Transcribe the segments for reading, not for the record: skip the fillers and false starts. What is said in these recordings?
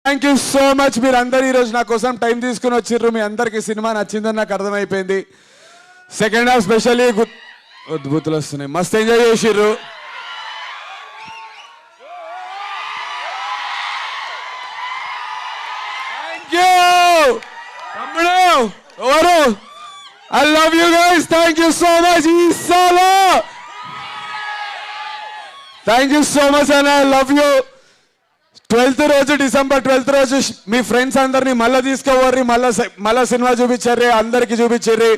Thank you so much. మీరు అందరు ఈరోజు నా కోసం టైం తీసుకుని వచ్చిర్రు. మీ అందరికి సినిమా నచ్చిందని నాకు అర్థమైపోయింది. సెకండ్ హాఫ్ స్పెషల్లీ అద్భుతులు వస్తున్నాయి. మస్తు ఎంజాయ్ చేసిర్రు. థ్యాంక్ యూ తమ్ముడు ఎవరు. I love you guys. Thank you so much. ఈసాలో thank you so much and I love you. 12th రోజు డిసెంబర్ 12th రోజు మీ ఫ్రెండ్స్ అందరినీ మళ్ళీ తీసుకోవర్రి. మళ్ళా సినిమా చూపించర్రి. అందరికి చూపించర్రి.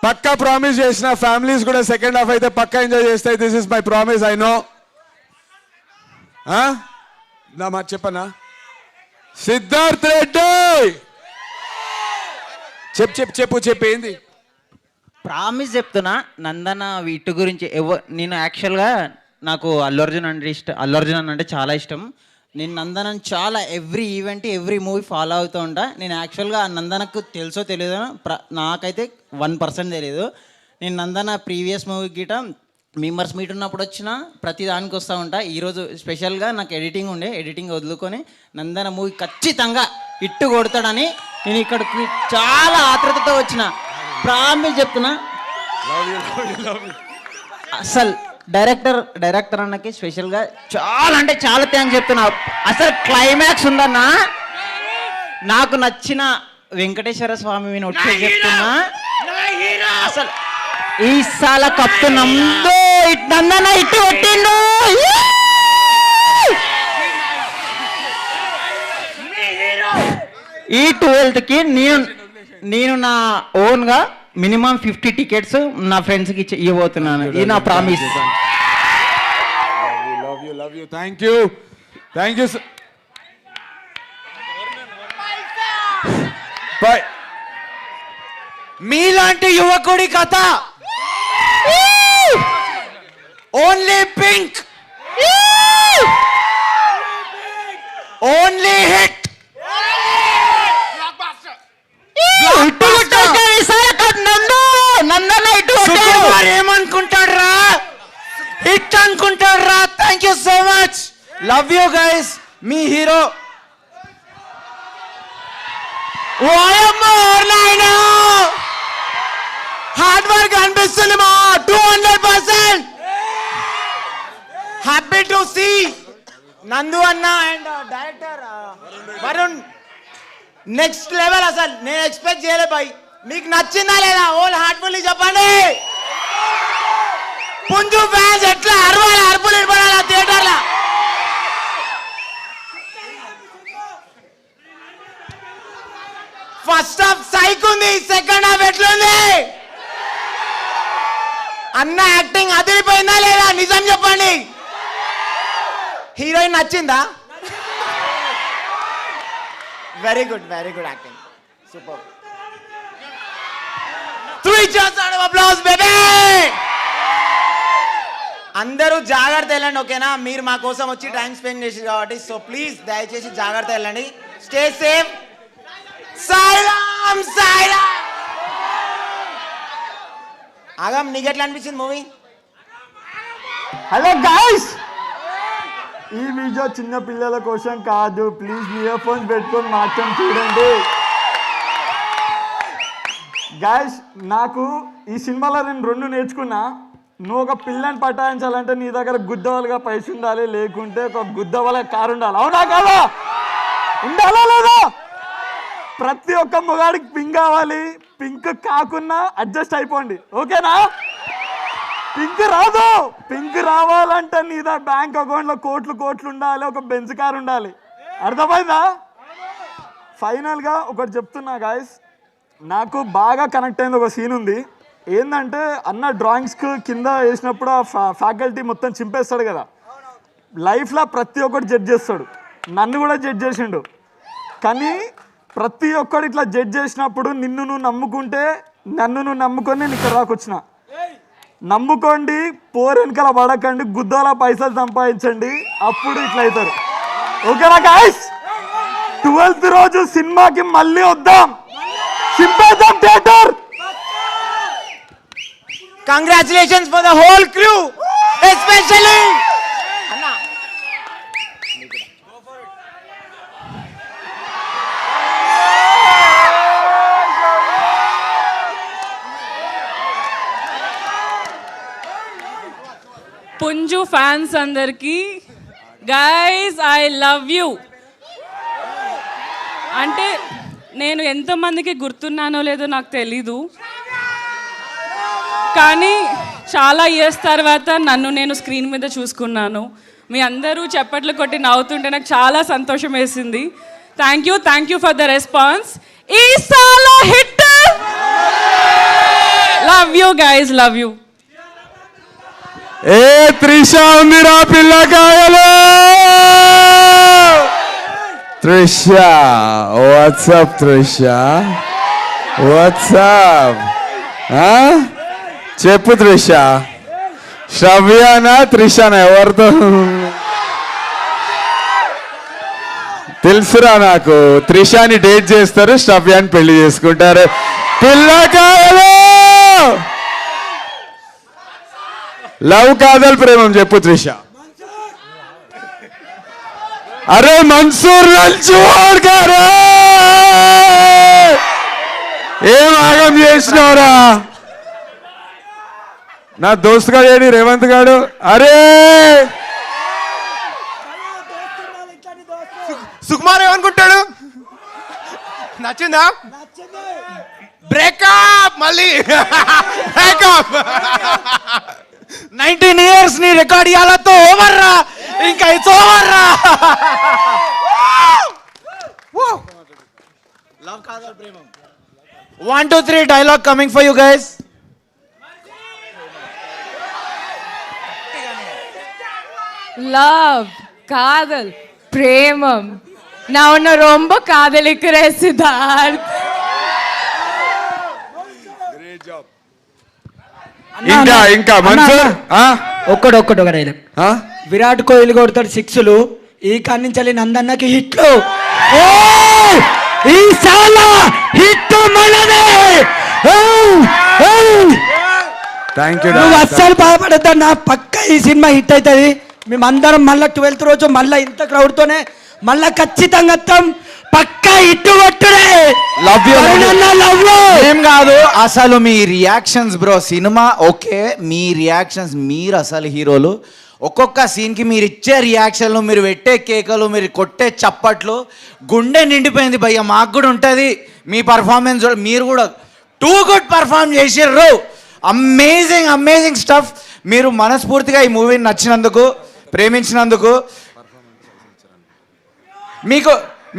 పక్కా ప్రామిస్ చేసిన ఫ్యామిలీస్ కూడా సెకండ్ హాఫ్ అయితే పక్కా ఎంజాయ్ చేస్తాయి. This is my promise. I know. నా మాట చెప్పనా. సిద్ధార్థ్ రెడ్డి చెప్పు ఏంది ప్రామిస్ చెప్తున్నా. నందన వీటి గురించి నేను యాక్చువల్గా నాకు అల్లు అర్జున్ అంటే చాలా ఇష్టం. నేను నందనని చాలా every event every movie follow అవుతూ ఉంటా. నేను యాక్చువల్గా నందనకు తెలుసో తెలియదో నాకైతే 1% తెలియదు. నేను నందన ప్రీవియస్ మూవీ గిట మెంబర్స్ మీట్ ఉన్నప్పుడు వచ్చిన ప్రతి దానికి వస్తూ ఉంటా. ఈరోజు స్పెషల్గా నాకు ఎడిటింగ్ వదులుకొని నందన మూవీ ఖచ్చితంగా ఇట్టు కొడతాడని నేను ఇక్కడికి చాలా ఆత్రుతతో వచ్చిన. ప్రామిస్ చెప్తున్నా. అసలు డైరెక్టర్ అన్నకి స్పెషల్గా చాలా అంటే చాలా థ్యాంక్స్ చెప్తున్నా. అసలు క్లైమాక్స్ ఉందన్నా. నాకు నచ్చిన వెంకటేశ్వర స్వామి మీద వచ్చి చెప్తున్నా. అసలు ఈ సాల కప్పు నందన ఇట్టు కొట్టిండు. ఈ 12th నేను నా ఓన్గా మినిమం 50 టికెట్స్ నా ఫ్రెండ్స్కి ఇవ్వబోతున్నాను. ఇది నా promise. Love you. Thank you. మీలాంటి యువకుడి కథ ఓన్లీ పింక్, ఓన్లీ హిట్. ఏమనుకుంటాడ్రా, హిట్ అనుకుంటాడ్రా. Thank you so much. Love you guys. మీ హీరో హార్డ్ వర్క్ అనిపిస్తుంది మా 200%. హ్యాపీ టు సీ నందు అన్న and director Varun next level. అసలు నేను ఎక్స్పెక్ట్ చేయలే బాయ్. మీకు నచ్చిందా లేదా ఓల్ హార్ట్ఫుల్లీ చెప్పండి. పుంజు ఫ్యాన్స్ ఎట్లా అరవాలి, అరుపులు ఇవ్వాలి థియేటర్లో. ఫస్ట్ హాఫ్ సైక్ ఉంది, సెకండ్ హాఫ్ ఎట్లుంది అన్న? యాక్టింగ్ అదిరిపోయిందా లేదా నిజం చెప్పండి. హీరోయిన్ నచ్చిందా? Very good acting. Super. 3 cheers and applause baby. అందరూ జాగ్రత్త వెళ్ళండి ఓకేనా. మీరు మా కోసం వచ్చి టైం స్పెండ్ చేసి కాబట్టి సో ప్లీజ్ దయచేసి జాగ్రత్త వెళ్ళండి. Stay safe. సాయిరామ్. ఆగం నీకు ఎట్లా అనిపించింది మూవీ? హలో గాయ్స్, ఈ వీడియో చిన్న పిల్లల కోసం కాదు. ప్లీజ్ ఇయర్ ఫోన్స్ పెట్టుకొని మాత్రం చూడండి. గాయ్స్, నాకు ఈ సినిమాలో నేను 2 నేర్చుకున్నా. నువ్వు ఒక పిల్లని పటాయించాలంటే నీ దగ్గర గుద్దవలుగా పైసలు ఉండాలి, లేకుంటే ఒక గుద్దవల కారు ఉండాలి. అవునా కాదా? ఉండాలా లేదా? ప్రతి ఒక్క మొగాడికి పింక్ కావాలి. పింక్ కాకున్నా అడ్జస్ట్ అయిపోండి ఓకేనా. పింక్ రాదు. పింక్ రావాలంటే నీ బ్యాంక్ అకౌంట్లో కోట్లు ఉండాలి, ఒక బెంజ్ కార్ ఉండాలి. అర్థమైందా? ఫైనల్గా ఒకటి చెప్తున్నా గాయస్, నాకు బాగా కనెక్ట్ అయింది ఒక సీన్ ఉంది. ఏంటంటే అన్న డ్రాయింగ్స్కి కింద వేసినప్పుడు ఆ ఫ్యాకల్టీ మొత్తం చింపేస్తాడు కదా. లైఫ్లో ప్రతి ఒక్కటి జడ్జ్ చేస్తాడు. నన్ను కూడా జడ్జ్ చేసిండు. కానీ ప్రతి ఒక్కడు ఇట్లా జడ్జ్ చేసినప్పుడు నిన్ను నువ్వు నమ్ముకుంటే, నన్ను నువ్వు నమ్ముకొని నేను ఇక్కడ రాకొచ్చిన. నమ్ముకోండి, పోరు వెనకాల పడకండి, గుద్దల పైసలు సంపాదించండి, అప్పుడు ఇట్లా అవుతారు ఓకేనా గాయ్స్. 12th రోజు సినిమాకి మళ్ళీ వద్దాం, చింపేద్దాం theatre. Congratulations for the whole crew, especially పుంజు ఫ్యాన్స్ అందరికి గైస్ ఐ లవ్ యూ. అంటే నేను ఎంతమందికి గుర్తున్నానో లేదో నాకు తెలీదు, కానీ చాలా ఇయర్స్ తర్వాత నన్ను నేను స్క్రీన్ మీద చూసుకున్నాను. మీ అందరూ చప్పట్లు కొట్టి నవ్వుతుంటే నాకు చాలా సంతోషం వేసింది. Thank you for the response. ఈ సాల hit. Love you guys, love you. ఏ త్రిష ఉందిరా పిల్లకాయలు. Trisha, what's up Trisha, what's up. చెప్పు త్రిష, శ్రవ్యానా త్రిషనా ఎవరితో? తెలుసురా నాకు. త్రిషాని డేట్ చేస్తారు, శ్రవ్యాన్ని పెళ్లి చేసుకుంటారు. పిల్లకాయలు లవ్ కాదల్ ప్రేమం చెప్పు త్రిష. అరే మన్సూర్ రంచోడ్ గారు ఏం ఆగం చేసినవరా? నా దోస్తు గారు ఏడి రేవంత్ గారు. అరే సుకుమార్ ఏమనుకుంటాడు? నచ్చిందా? బ్రేకప్ మళ్ళీ బ్రేకప్. 19 years ని రికార్డ్ ఇవ్వాలతో ఓవర్ రా, ఇంకా ఇట్స్ ఓవర్ రా. లవ్ కాదల్ ప్రేమం. 1 2 3 dialogue coming for you guys. Love, காதல், பிரேமம். நான் உன்னை ரொம்ப காதலிக்கிறேன் சித்தார்த். ఇంకా మన్సూర్ ఒక్కడు ఒక డైలాగ్. విరాట్ కోహ్లీ కొడతాడు 6లు, ఈ కాన్నించాలి నందన్నకి హిట్లు. ఈ సాల హిట్ మనదే. Thank you. నువ్వు అస్సలు బాధపడద్దా, నా పక్క ఈ సినిమా హిట్ అవుతుంది. మేమందరం మళ్ళీ 12th రోజు మళ్ళీ ఇంత క్రౌడ్తోనే మళ్ళీ ఖచ్చితంగా వస్తాం. పక్కా ఇట్టు కొట్టుడే. Love you. ఏం కాదు అసలు మీ రియాక్షన్స్ బ్రో. సినిమా ఓకే, మీ రియాక్షన్స్, మీరు అసలు హీరోలు. ఒక్కొక్క సీన్కి మీరు ఇచ్చే రియాక్షన్లు, మీరు పెట్టే కేకలు, మీరు కొట్టే చప్పట్లు గుండె నిండిపోయింది భయ్య. మాకు కూడా ఉంటుంది మీ పర్ఫార్మెన్స్. మీరు కూడా టూ గుడ్ పర్ఫార్మ్ చేసిర్రు. Amazing stuff. మీరు మనస్ఫూర్తిగా ఈ మూవీని నచ్చినందుకు, ప్రేమించినందుకు,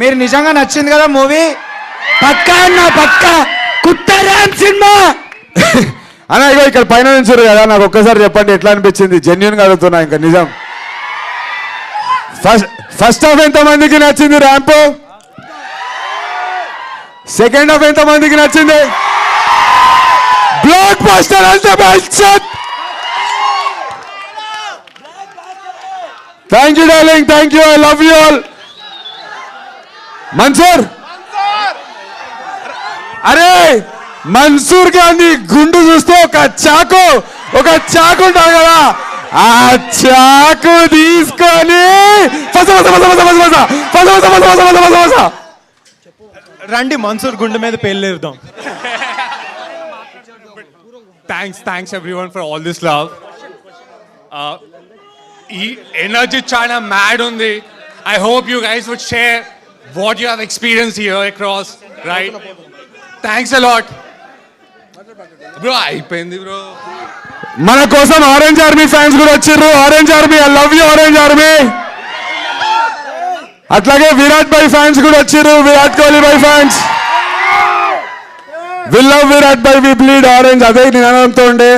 మీరు నిజంగా నచ్చింది కదా మూవీ? పక్కా అన్న పక్కా కుట్టరాం సినిమా. అన్న ఇగో ఇక్కడ పైన నుంచారు కదా, నాకు ఒక్కసారి చెప్పండి ఎట్లా అనిపించింది? జెన్యున్ గా అడుగుతున్నా, ఇంకా నిజం. ఫస్ట్ హాఫ్ ఎంత మందికి నచ్చింది ర్యాంప్? సెకండ్ హాఫ్ ఎంత మందికి నచ్చింది? బ్లాక్ బస్టర్ అంటే thank you darling, thank you, I love you all. Mansoor, అరే మన్సూర్ గాంధీ గుండు చూస్తే ఒక చాకు ఉంటాడు కదా, ఆ చాకు తీసుకొని రండి మన్సూర్ గుండె మీద పెళ్ళేద్దాం. Thanks everyone for all this love. ఈ ఎనర్జీ చాలా మ్యాడ్ ఉంది. I hope you guys would share what you have experienced here across, right? Thanks a lot. Bro, అయిపోయింది బ్రో. మన కోసం ఆరెంజ్ ఆర్మీ ఫ్యాన్స్ కూడా వచ్చారు. Orange army, I love you orange army. అట్లాగే విరాట్ భాయ్ ఫ్యాన్స్ కూడా వచ్చారు. విరాట్ కోహ్లీ భాయ్ ఫ్యాన్స్, వి లవ్ విరాట్ భాయ్, వి బ్లీడ్ ఆరెంజ్. అదే నినాదంతో ఉండే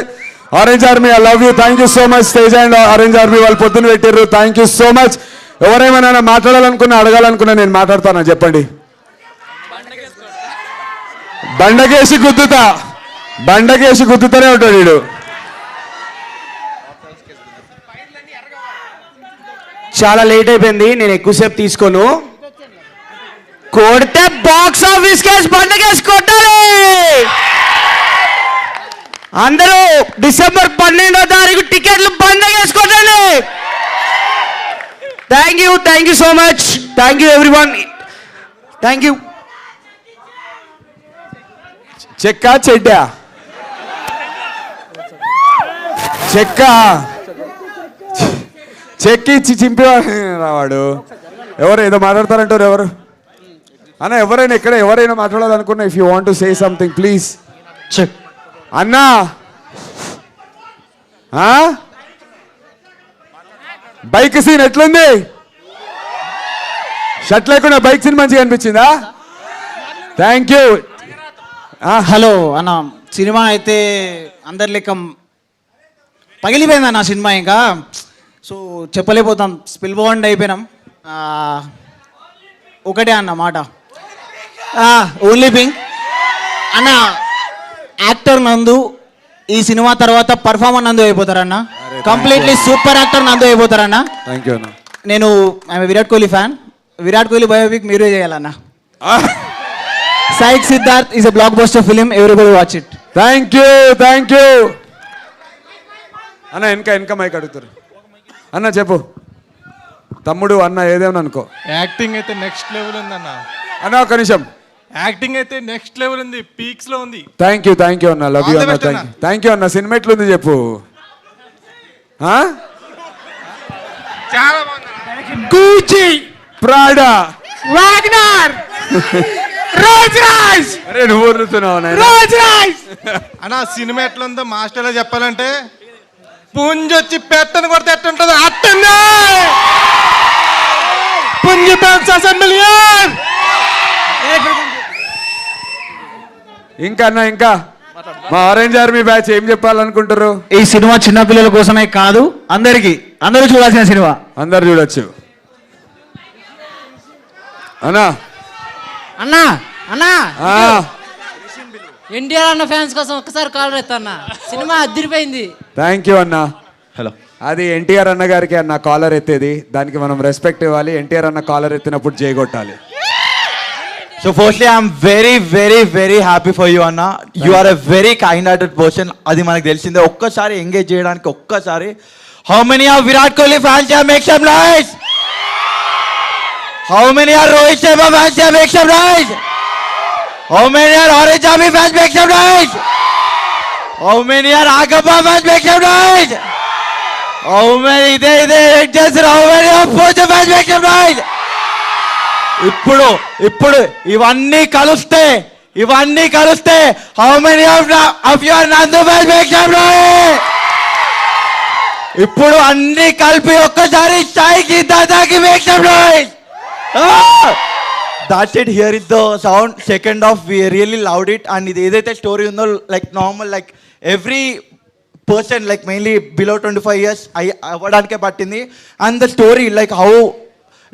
orange army, I love you. Thank you so much Teja and orange army. వాళ్ళు పొద్దున పెట్టారు. Thank you so much. ఎవరేమైనా మాట్లాడాలనుకున్నా, అడగాలనుకున్నా నేను మాట్లాడతాను. చెప్పండి. బండకేసి గుద్దుతూనే ఉంటాడు వీడు. చాలా లేట్ అయిపోయింది, నేను ఎక్కువసేపు తీసుకోను. కొడితే బాక్స్ ఆఫీస్ కేసు బండకేసి కొట్టాలి. అందరూ డిసెంబర్ 12వ తారీఖు టికెట్లు బండకేసి కొట్టాలి. Thank you so much. Thank you everyone. Thank you. చెక్కా చెడ్డా? చెక్క చెక్కి ఇచ్చి చింపి రావాడు. ఎవరు ఏదో మాట్లాడతారంటారు ఎవరు అన్న? ఎవరైనా ఇక్కడ ఎవరైనా మాట్లాడాలనుకున్నా, if you want to say something please. Check. అన్నా బైక్ సీన్ ఎట్లుంది? షర్ట్ లేకుండా బైక్ సీన్ మంచిగా అనిపించిందా? Thank you. హలో అన్న, సినిమా అయితే అందరి లెక్క పగిలిపోయింది అన్న సినిమా. ఇంకా సో చెప్పలేకపోతాం, స్పిల్ బాండ్ అయిపోయినాం. ఒకటే అన్న మాట, ఓన్లీ థింగ్ అన్న, యాక్టర్ నందు ఈ సినిమా తర్వాత పర్ఫార్మర్ నందు అయిపోతారన్న. కంప్లీట్లీ సూపర్ యాక్టర్ నందు అయిపోతారన్న. థ్యాంక్ యూ అన్న. నేను I'm Virat Kohli fan. Virat Kohli biopic మీరే చేయాలన్న. Psych Siddharth is a block buster film, everybody watch it. Thank you, thank you అన్న. వెనక మైక్ అడుగుతారు అన్న. చెప్పు తమ్ముడు. అన్న ఏదేమన్నా అనుకో. యాక్టింగ్ అయితే నెక్స్ట్ లెవెల్ ఉంది అన్న. అన్న ఒక నిమిషం. యాక్టింగ్ అయితే నెక్స్ట్ లెవెల్ ఉంది, పీక్స్ లో ఉంది. థ్యాంక్ యూ అన్న. లవ్ యూ అన్న. థ్యాంక్ యూ అన్న. సినిమా ఎట్లుంది చెప్పు. చాలా బాగుంది. గూచి, ప్రాడా, వాగ్నర్, రోజ్ రాయ్స్. అరే నువ్వు వదులుతున్నావు నాయన. Rose Royce. అన్న సినిమా ఎట్లుందో మాస్టర్లో చెప్పాలంటే, పుంజొచ్చి పెట్టను కొడితే ఎట్టుంటది అట్టుంది. పుంజు మిలియన్. ఇంకా అన్న, ఇంకా మా ఆరెంజ్ ఆర్మీ బ్యాచ్ ఏం చెప్పాలనుకుంటారు? ఈ సినిమా చిన్న పిల్లల కోసమే కాదు, అందరూ చూడాల్సిన సినిమా. అందరు చూడొచ్చు. అన్నా అన్నా అన్నా ఆ, ఎన్టీఆర్ అన్న ఫ్యాన్స్ కోసం ఒక్కసారి కాల్ ఎత్తన్నా, సినిమా అదిరిపోయింది. థ్యాంక్ యూ అన్న. హలో. అది ఎన్టీఆర్ అన్న గారికి అన్న కాలర్ ఎత్తేది, దానికి మనం రెస్పెక్ట్ ఇవ్వాలి. ఎన్టీఆర్ అన్న కాలర్ ఎత్తినప్పుడు జయగొట్టాలి. So firstly I'm very very very happy for you అన్న. You are a very kind hearted person, అది మనకు తెలిసిందే. ఒక్కసారి ఎంగేజ్ చేయడానికి ఒక్కసారి how many are Virat Kohli fans have make some noise? How many are Rohit Sharma fans have make some noise? How many are orange army fans make some noise? How many are ఆగప్ప fans make some noise? How many ఇదే just how many are పోచ fans make some noise? ఇప్పుడు ఇవన్నీ కలిస్తే how many of your Nandu fans make some noise? ఇప్పుడు అన్ని కలిపి ఒక్కసారి స్థాయికి దాదాకి make some noise. That's it. Here is the sound. Second half we really loved it. And ఇది ఏదైతే స్టోరీ ఉందో, like normal, like every person, like mainly below 25 years అవ్వడానికే పట్టింది. And the story, like how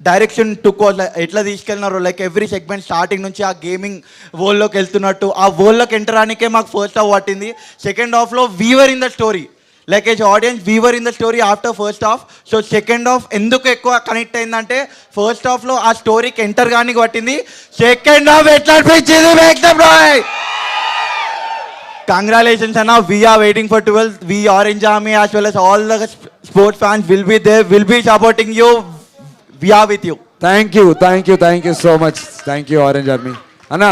direction took ఎట్లా తీసుకెళ్ళినారో, like every segment starting నుంచి ఆ gaming వరల్డ్లోకి వెళ్తున్నట్టు, ఆ వరల్డ్లోకి ఎంటర్ అవ్వడానికే మాకు ఫస్ట్ హాఫ్ పట్టింది. సెకండ్ హాఫ్లో we were in the story, like as audience we were in the story after first half. So second half ఎందుకు ఎక్కువ కనెక్ట్ అయిందంటే, ఫస్ట్ హాఫ్లో ఆ స్టోరీకి ఎంటర్ కానీ పట్టింది. సెకండ్ హాఫ్ ఎట్లా అనిపించింది? Make some noise. కంగ్రాచులేషన్స్ అన్న. We are waiting for 12th. We Orange Army as well as all the sports fans will be there, will be supporting you. We are with you. Thank you so much. Thank you orange army అన్న.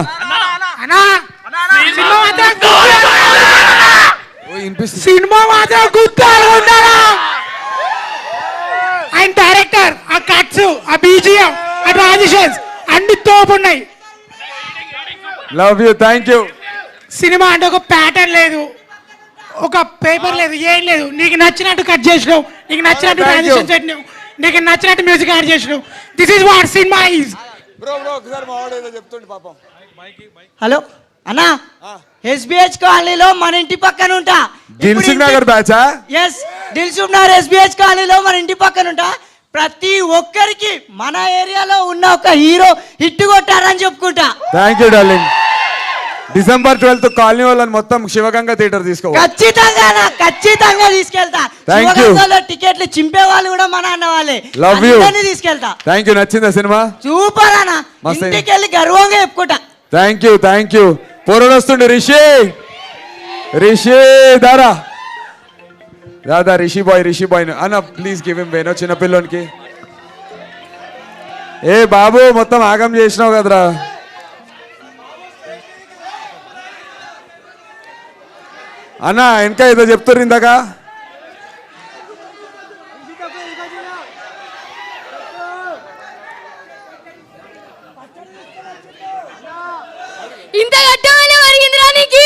Cinema మాత్రం గుర్తాలు ఉన్నారా? ఆయన director, ఆ cuts, ఆ BGM, ఆ transitions అన్ని తోపున్నాయి. Love you. Thank you. సినిమా అంటే ఒక ప్యాటర్న్ లేదు, ఒక పేపర్ లేదు, ఏం లేదు. నీకు నచ్చినట్టు కట్ చేసినావు, నీకు నచ్చినట్టు ట్రాన్సిషన్ పెట్టినావు, నీకు నచ్చినట్టు మ్యూజిక్ యాడ్ చేసినావు. This is what cinema is. Hello అన్నా, ఎస్బిహెచ్ కాలనీలో మన ఇంటి పక్కన ఉంటా. దిల్సుఖ్ నగర్ బ్యాచా? ఎస్, దిల్సుఖ్ నగర్ ఎస్బిహెచ్ కాలనీలో మన ఇంటి పక్కన ఉంటా. ప్రతి ఒక్కరికి మన ఏరియాలో ఉన్న ఒక హీరో హిట్ కొట్టారని చెప్పుకుంటా. Thank you darling. December 12th colony వాళ్ళని మొత్తం శివగంగ థియేటర్ తీసుకోవాలి. ఖచ్చితంగా తీసుకెళ్తా. శివగంగలో టికెట్లు చింపే వాళ్ళు కూడా మన అన్న వాళ్ళే. Love you. తీసుకెళ్తా. Thank you. నచ్చిందా సినిమా? సూపర్ అన్న. ఇంటికి వెళ్ళి గర్వంగా చెప్పుకుంటా. Thank you. పోరడు వస్తుండే. రిషి దారా రిషి బాయ్ అన్న ప్లీజ్ గివ్ హిమ్ వేనో చిన్న పిల్లోనికి. ఏ బాబు మొత్తం ఆగం చేసినావు కదరా. అన్న ఇంకా ఏదో చెప్తారు ఇందాక. ఇంత గట్టమనే మరిగిందిరా నీకు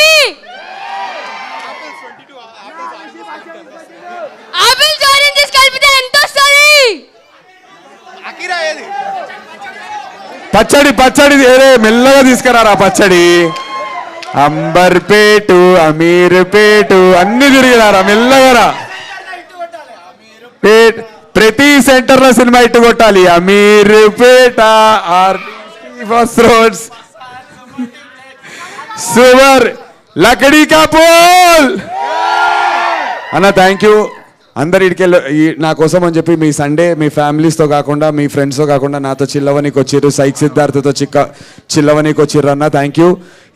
ఆపిల్స్ ఆరెంజెస్ కలిపితే ఎంత వస్తుంది పచ్చడి మెల్లగా తీసుకురారా పచ్చడి. అంబర్పేటు అమీర్పేటు అన్ని తిరిగిరారా మెల్లగా. ప్రతి సెంటర్ లో సినిమా ఇట్టు కొట్టాలి. అమీర్పేట బస్ రోడ్స్ సువర్ లకడీ కా పోల్ అన్న. థ్యాంక్ యూ అందరు ఇటుకెళ్ళి నా కోసం అని చెప్పి మీ సండే మీ ఫ్యామిలీస్తో కాకుండా మీ ఫ్రెండ్స్తో కాకుండా నాతో చిల్లవనికి వచ్చిర్రు. సైక్ సిద్ధార్థతో చిల్లవనికి వచ్చిర్రు అన్న. Thank you.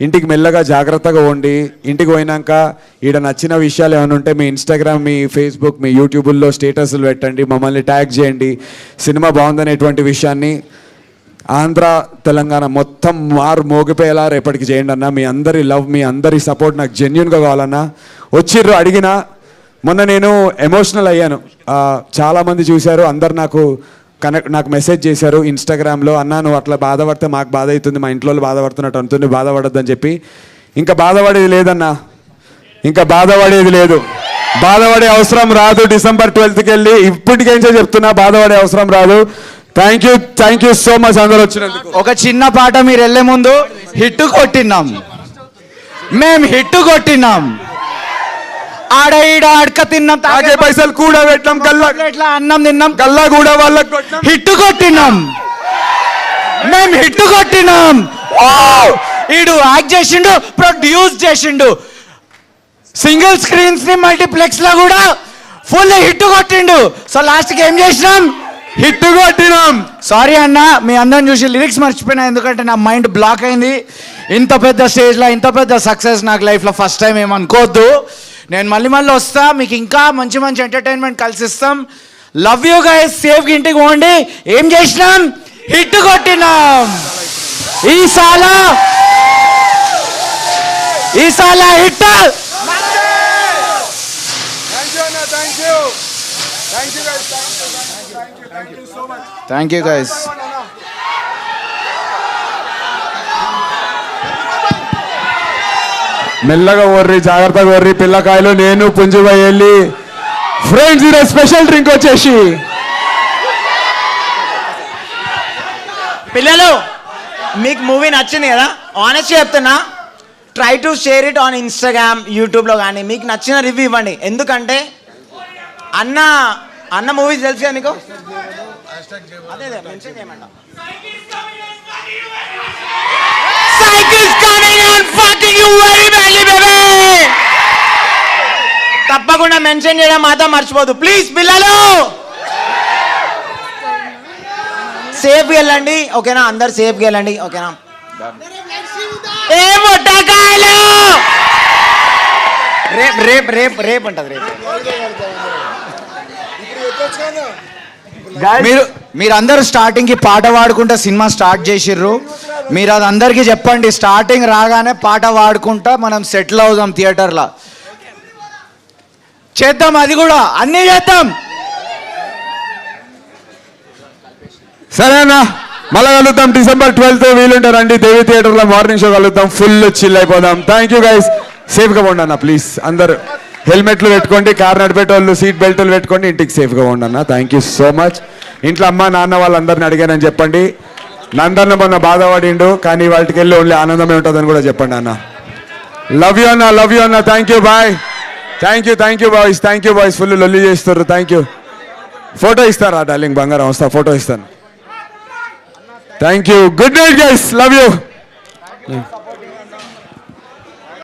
ఇంటికి మెల్లగా జాగ్రత్తగా ఉండి ఇంటికి పోయినాక ఈడ నచ్చిన విషయాలు ఏమైనా ఉంటే మీ ఇన్స్టాగ్రామ్ మీ ఫేస్బుక్ మీ యూట్యూబ్లో స్టేటస్లు పెట్టండి, మమ్మల్ని ట్యాగ్ చేయండి. సినిమా బాగుందనేటువంటి విషయాన్ని ఆంధ్ర తెలంగాణ మొత్తం మోగిపోయేలా రేపటికి చేయండి అన్న. మీ అందరి లవ్ మీ అందరి సపోర్ట్ నాకు జెన్యున్గా కావాలన్నా. వచ్చిర్రు అడిగిన మొన్న నేను ఎమోషనల్ అయ్యాను. చాలామంది చూశారు, అందరు నాకు మెసేజ్ చేశారు ఇన్స్టాగ్రామ్లో. అన్నా నువ్వు అట్లా బాధపడితే మాకు బాధ అవుతుంది, మా ఇంట్లో బాధపడుతున్నట్టు అంటుంది, బాధపడద్దని చెప్పి. ఇంకా బాధపడేది లేదన్నా, ఇంకా బాధపడేది లేదు. బాధపడే అవసరం రాదు. December 12th వెళ్ళి ఇప్పటికేంచే చెప్తున్నా, బాధపడే అవసరం రాదు. థ్యాంక్ యూ సో మచ్ అందరూ వచ్చినందుకు. ఒక చిన్న పాట మీరు వెళ్ళే ముందు హిట్ కొట్టినాం, మేము హిట్ కొట్టినాం. ఆడ ఈడ అడక తిన్నాం, తాగే పైసలు కూడా పెట్టాం, ఇట్లా అన్నం తిన్నాం, కల్లా కూడా వాళ్ళకి హిట్ కొట్టినాం, మేము హిట్ కొట్టినాం. ఈడు యాక్ట్ చేసిండు, ప్రొడ్యూస్ చేసిండు, సింగిల్ స్క్రీన్స్ ని మల్టీప్లెక్స్ లో కూడా ఫుల్ హిట్ కొట్టిండు. సో లాస్ట్ కి ఏం చేసినాం, హిట్ కొట్టినాం. సారీ అన్న, మీ అందరం చూసి లిరిక్స్ మర్చిపోయినా, ఎందుకంటే నా మైండ్ బ్లాక్ అయింది. ఇంత పెద్ద స్టేజ్లో ఇంత పెద్ద సక్సెస్ నాకు లైఫ్లో ఫస్ట్ టైం ఏమనుకోవద్దు. నేను మళ్ళీ వస్తా, మీకు ఇంకా మంచి మంచి ఎంటర్టైన్మెంట్ కలిసిస్తాం. Love you guys. సేఫ్గా ఇంటికి పోండి. ఏం చేసినాం, హిట్ కొట్టినాం. ఈసాల హిట్. Thank you guys. మెల్లగా ఓర్రి, జాగ్రత్తగా ఓర్రి పిల్లకాయలు. నేను పుంజుబాయి వెళ్ళి ఫ్రెండ్స్ ఈరోజు స్పెషల్ డ్రింక్ వచ్చేసి. పిల్లలు మీకు మూవీ నచ్చింది కదా, ఆనెస్ట్ చెప్తున్నా, try to share it on Instagram యూట్యూబ్లో కానీ మీకు నచ్చిన రివ్యూ ఇవ్వండి. ఎందుకంటే అన్న మూవీస్ తెలుసు కదా మీకు, అదే మెన్షన్ చేయమంటా. తప్పకుండా మెన్షన్ చేయడం మాత్రం మర్చిపోదు ప్లీజ్. పిల్లలు సేఫ్గా వెళ్ళండి ఓకేనా, అందరు సేఫ్గా వెళ్ళండి ఓకేనా. ఏ ముట్టకాయలు రేపు రేపు రేపు ఉంటుంది రేపు. మీరందరూ స్టార్టింగ్ కి పాట పాడుకుంటా సినిమా స్టార్ట్ చేసిర్రు. మీరు అది అందరికీ చెప్పండి, స్టార్టింగ్ రాగానే పాట పాడుకుంటా మనం సెటిల్ అవుదాం థియేటర్లో. చేద్దాం, అది కూడా అన్నీ చేద్దాం. సరేనా, మళ్ళా కలుద్దాం December 12th. వీలుంటారండి దేవి థియేటర్లో మార్నింగ్ షో కలుద్దాం. ఫుల్ చిల్ అయిపోదాం. Thank you guys. సేఫ్గా పోండి అన్న ప్లీజ్. అందరు హెల్మెట్లు పెట్టుకోండి, కార్ నడిపేటోళ్ళు సీట్ బెల్ట్లు పెట్టుకోండి, ఇంటికి సేఫ్గా పోండి అన్న. Thank you so much. ఇంట్లో అమ్మ నాన్న వాళ్ళందరిని అడిగానని చెప్పండి. నందన్న మొన్న బాధపడిండు, కానీ వాటికి వెళ్ళి ఓన్లీ ఆనందమే ఉంటుందని కూడా చెప్పండి అన్న. లవ్ యూ అన్న, లవ్ యూ అన్న. Thank you, bye. Thank you boys. Full లొల్లి చేస్తారు. Thank you. ఫోటో ఇస్తారా డార్లింగ్, బంగారం వస్తా, ఫోటో ఇస్తాను. Thank you. Good night guys, love you.